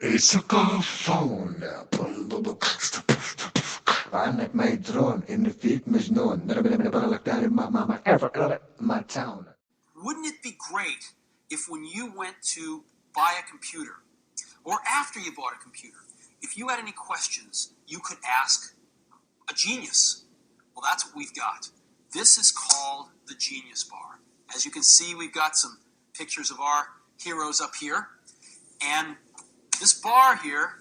ثقافون عنك ما يدرون إن فيك مجنون my town. Wouldn't it be great if when you went to buy a computer, or after you bought a computer, if you had any questions, you could ask a genius? Well, that's what we've got. This is called the Genius Bar. As you can see, we've got some pictures of our heroes up here. And this bar here,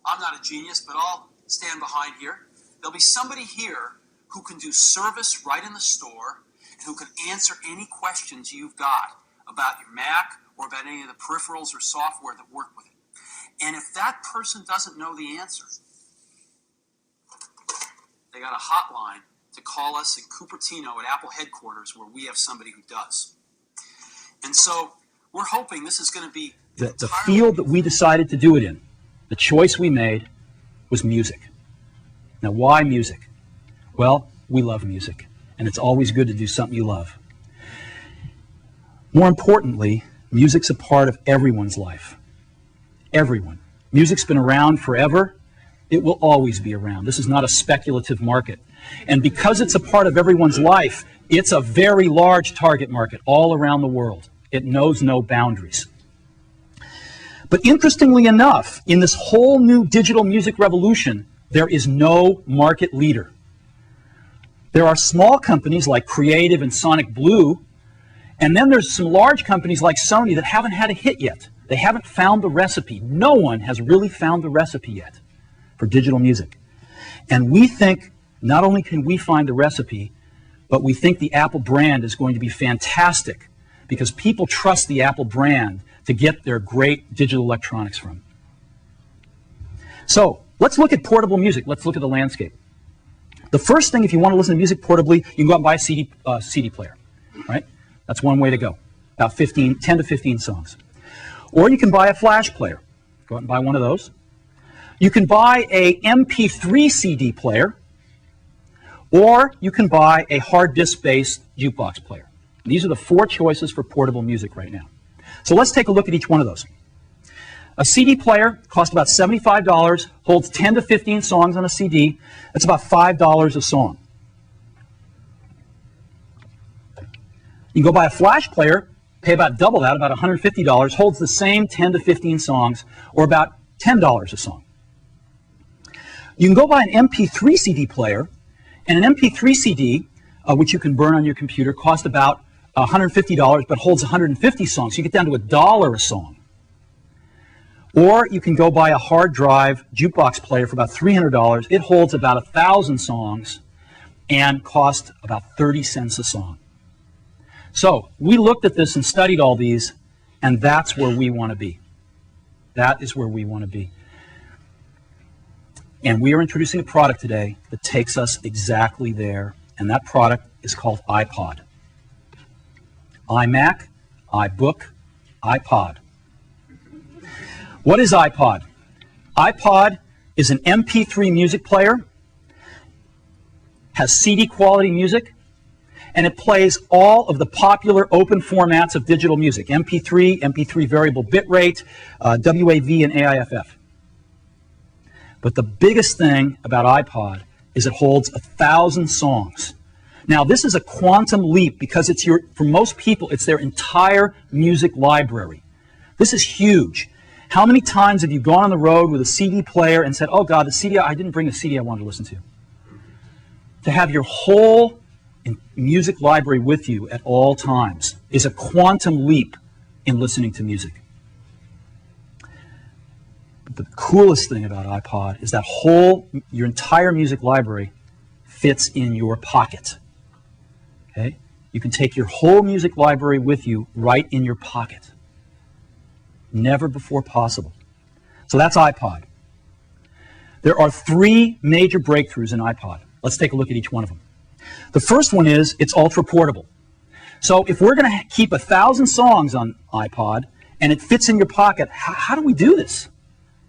I'm not a genius, but I'll stand behind here. There'll be somebody here who can do service right in the store and who can answer any questions you've got about your Mac or about any of the peripherals or software that work with it. And if that person doesn't know the answer, they got a hotline to call us in Cupertino at Apple headquarters where we have somebody who does. And so we're hoping this is going to be the field that we decided to do it in. The choice we made was music. Now, why music? Well, we love music, and it's always good to do something you love. More importantly, music's a part of everyone's life. Everyone. Music's been around forever. It will always be around. This is not a speculative market. And because it's a part of everyone's life, it's a very large target market all around the world. It knows no boundaries. But interestingly enough, in this whole new digital music revolution, there is no market leader. There are small companies like Creative and Sonic Blue, and then there's some large companies like Sony that haven't had a hit yet. They haven't found the recipe. No one has really found the recipe yet for digital music. And we think not only can we find the recipe, but we think the Apple brand is going to be fantastic because people trust the Apple brand to get their great digital electronics from. So let's look at portable music. Let's look at the landscape. The first thing, if you want to listen to music portably, you can go out and buy a CD player, right? That's one way to go, about 10 to 15 songs. Or you can buy a flash player. Go out and buy one of those. You can buy a MP3 CD player, or you can buy a hard disk-based jukebox player. These are the four choices for portable music right now. So let's take a look at each one of those. A CD player costs about $75, holds 10 to 15 songs on a CD. That's about $5 a song. You can go buy a flash player, pay about double that, about $150, holds the same 10 to 15 songs, or about $10 a song. You can go buy an MP3 CD player, and an MP3 CD, which you can burn on your computer, costs about $150, but holds 150 songs. So you get down to $1 a song. Or you can go buy a hard drive jukebox player for about $300. It holds about 1,000 songs and costs about 30 cents a song. So we looked at this and studied all these, and that's where we want to be. That is where we want to be. And we are introducing a product today that takes us exactly there, and that product is called Ipod. iMac, iBook, iPod. What is Ipod? Ipod is an MP3 music player, has CD quality music, and it plays all of the popular open formats of digital music, MP3, MP3 variable bitrate, WAV, and AIFF. But the biggest thing about Ipod is it holds 1,000 songs. Now, this is a quantum leap because for most people, it's their entire music library. This is huge. How many times have you gone on the road with a CD player and said, oh God, the CD, I didn't bring the CD I wanted to listen to? To have your whole music library with you at all times is a quantum leap in listening to music. But the coolest thing about Ipod is that your entire music library fits in your pocket. Okay? You can take your whole music library with you right in your pocket. Never before possible. So that's Ipod. There are three major breakthroughs in Ipod. Let's take a look at each one of them. The first one is it's ultra portable. So if we're going to keep 1,000 songs on Ipod and it fits in your pocket, how do we do this?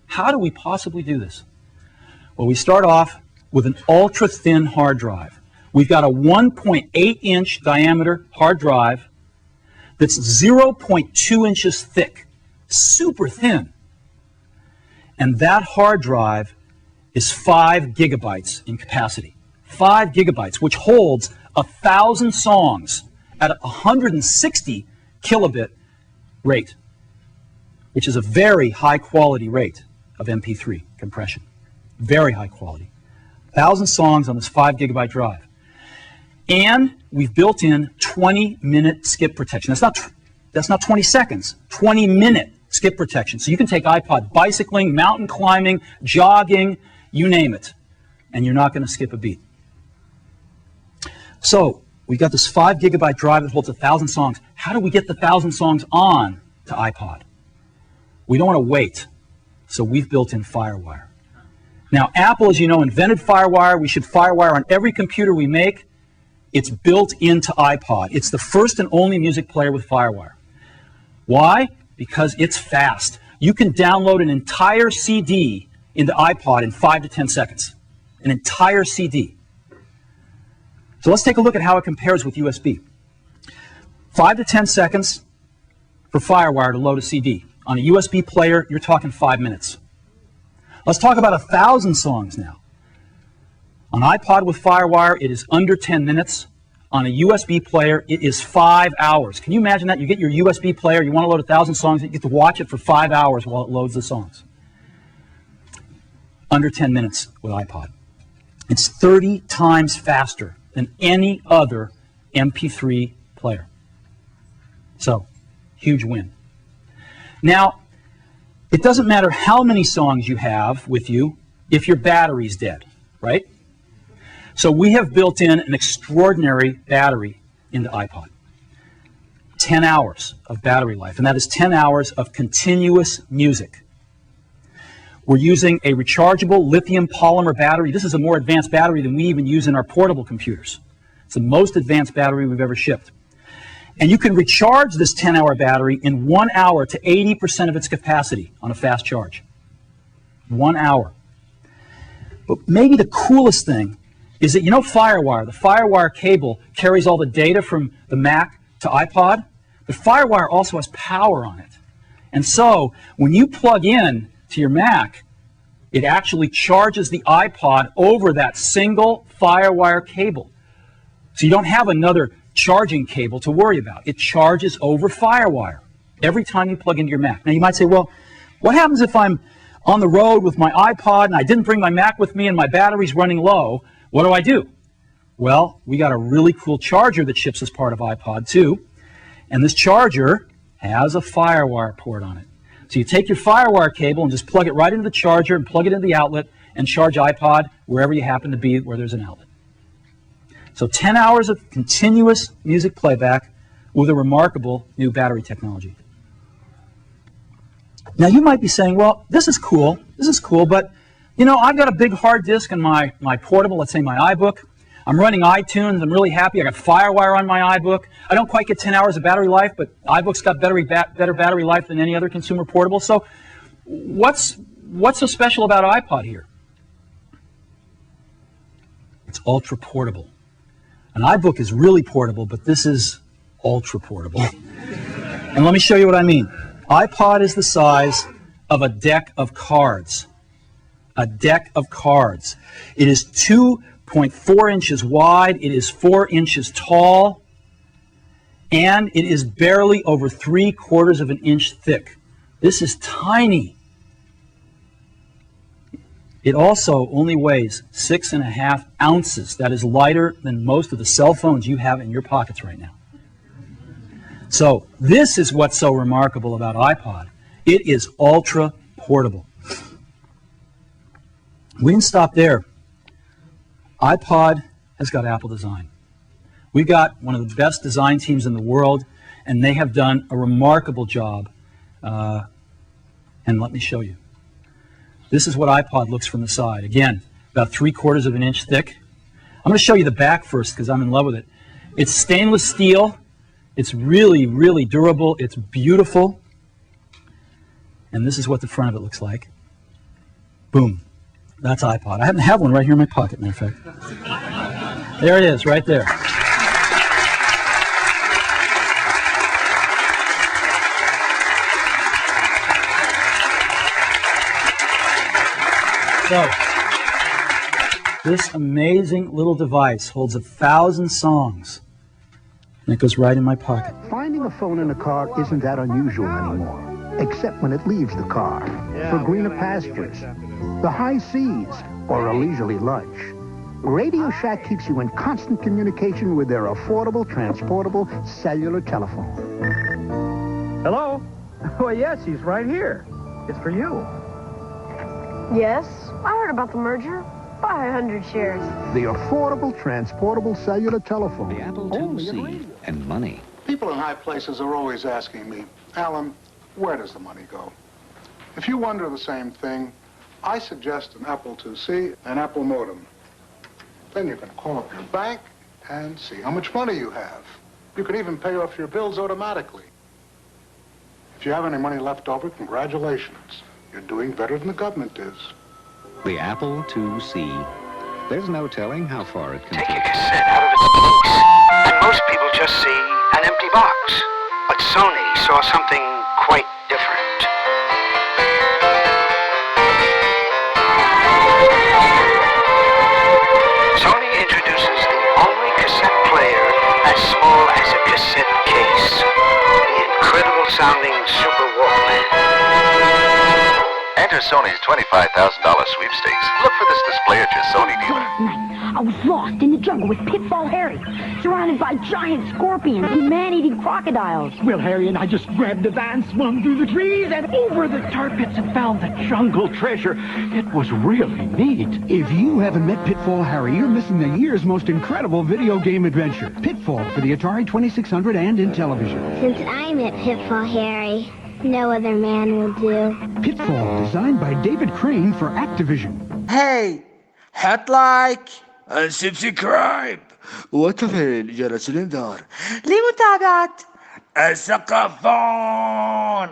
How do we possibly do this? Well, we start off with an ultra thin hard drive. We've got a 1.8-inch diameter hard drive that's 0.2 inches thick. Super thin. And that hard drive is 5 gigabytes in capacity. 5 gigabytes, which holds 1,000 songs at a 160 kilobit rate, which is a very high quality rate of MP3 compression. Very high quality. 1,000 songs on this 5 gigabyte drive. And we've built in 20-minute skip protection. That's not 20 seconds, 20-minute skip protection. So you can take iPod bicycling, mountain climbing, jogging, you name it, and you're not going to skip a beat. So we've got this 5 gigabyte drive that holds 1,000 songs. How do we get the 1,000 songs on to iPod? We don't want to wait, so we've built in FireWire. Now, Apple, as you know, invented FireWire. We should FireWire on every computer we make. It's built into iPod. It's the first and only music player with FireWire. Why? Because it's fast. You can download an entire CD into iPod in 5 to 10 seconds. An entire CD. So let's take a look at how it compares with USB. 5 to 10 seconds for FireWire to load a CD. On a USB player, you're talking 5 minutes. Let's talk about 1,000 songs now. On iPod with FireWire, it is under 10 minutes. On a USB player, it is 5 hours. Can you imagine that? You get your USB player, you want to load 1,000 songs, you get to watch it for 5 hours while it loads the songs. Under 10 minutes with iPod. It's 30 times faster than any other MP3 player. So, huge win. Now, it doesn't matter how many songs you have with you if your battery's dead, right? So we have built in an extraordinary battery into iPod. 10 hours of battery life, and that is 10 hours of continuous music. We're using a rechargeable lithium polymer battery. This is a more advanced battery than we even use in our portable computers. It's the most advanced battery we've ever shipped. And you can recharge this 10-hour battery in 1 hour to 80% of its capacity on a fast charge. 1 hour. But maybe the coolest thing is that, you know, FireWire, the FireWire cable carries all the data from the Mac to iPod, but FireWire also has power on it. And so, when you plug in to your Mac, it actually charges the iPod over that single FireWire cable. So you don't have another charging cable to worry about. It charges over FireWire every time you plug into your Mac. Now you might say, well, what happens if I'm on the road with my iPod and I didn't bring my Mac with me and my battery's running low? What do I do? Well, we got a really cool charger that ships as part of iPod too. And this charger has a FireWire port on it. So you take your FireWire cable and just plug it right into the charger and plug it into the outlet and charge iPod wherever you happen to be where there's an outlet. So 10 hours of continuous music playback with a remarkable new battery technology. Now you might be saying, well, this is cool, but you know, I've got a big hard disk in my portable, let's say my iBook. I'm running iTunes, I'm really happy, I got FireWire on my iBook. I don't quite get 10 hours of battery life, but iBook's got better battery life than any other consumer portable. So what's so special about iPod here? It's ultra portable. An iBook is really portable, but this is ultra portable. And let me show you what I mean. iPod is the size of a deck of cards. A deck of cards. It is 2.4 inches wide, it is 4 inches tall, and it is barely over 3/4 of an inch thick. This is tiny. It also only weighs 6.5 ounces. That is lighter than most of the cell phones you have in your pockets right now. So this is what's so remarkable about iPod. It is ultra portable. We didn't stop there. iPod has got Apple design. We've got one of the best design teams in the world, and they have done a remarkable job. And let me show you. This is what iPod looks from the side. Again, about 3/4 of an inch thick. I'm going to show you the back first because I'm in love with it. It's stainless steel. It's really, really durable. It's beautiful. And this is what the front of it looks like. Boom. That's iPod. I happen to have one right here in my pocket, matter of fact. There it is, right there. So, this amazing little device holds 1,000 songs, and it goes right in my pocket. Finding a phone in a car isn't that unusual anymore, except when it leaves the car for greener pastures, the high seas, or a leisurely lunch. Radio Shack keeps you in constant communication with their affordable, transportable cellular telephone. Hello? Oh, yes, he's right here. It's for you. Yes, I heard about the merger. Buy 100 shares. The affordable, transportable cellular telephone. The Apple Only at IIc radio. and money. People in high places are always asking me, Alan, where does the money go? If you wonder the same thing, I suggest an Apple IIc, an Apple modem. Then you can call up your bank and see how much money you have. You can even pay off your bills automatically. If you have any money left over, congratulations. You're doing better than the government is. The Apple IIc. There's no telling how far it can Take a take. cassette out of its case, and most people just see an empty box. But Sony saw something quite different. Sony introduces the only cassette player as small as a cassette case. The incredible sounding Super Walkman. Enter Sony's $25,000 sweepstakes. Look for this display at your Sony dealer. Last night, I was lost in the jungle with Pitfall Harry, surrounded by giant scorpions and man-eating crocodiles. Well, Harry and I just grabbed the van, swung through the trees, and over the tar pits and found the jungle treasure. It was really neat. If you haven't met Pitfall Harry, you're missing the year's most incredible video game adventure. Pitfall for the Atari 2600 and in television. Since I met Pitfall Harry, no other man will do. Pitfall, designed by David Crane for Activision. Hey, hit like and subscribe وتفعيل جرس الانذار لمتابعة الثقافون.